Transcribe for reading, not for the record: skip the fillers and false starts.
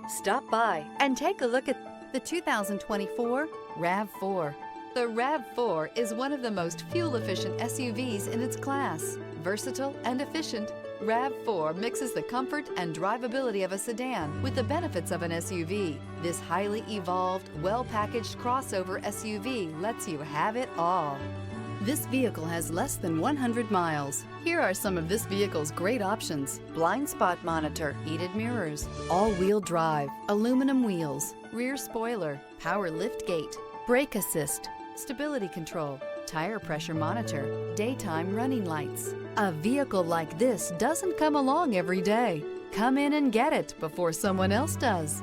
Stop by and take a look at the 2024 RAV4. The RAV4 is one of the most fuel-efficient SUVs in its class. Versatile and efficient, RAV4 mixes the comfort and drivability of a sedan with the benefits of an SUV. This highly evolved, well-packaged crossover SUV lets you have it all. This vehicle has less than 100 miles. Here are some of this vehicle's great options: blind spot monitor, heated mirrors, all-wheel drive, aluminum wheels, rear spoiler, power lift gate, brake assist, stability control, tire pressure monitor, daytime running lights. A vehicle like this doesn't come along every day. Come in and get it before someone else does.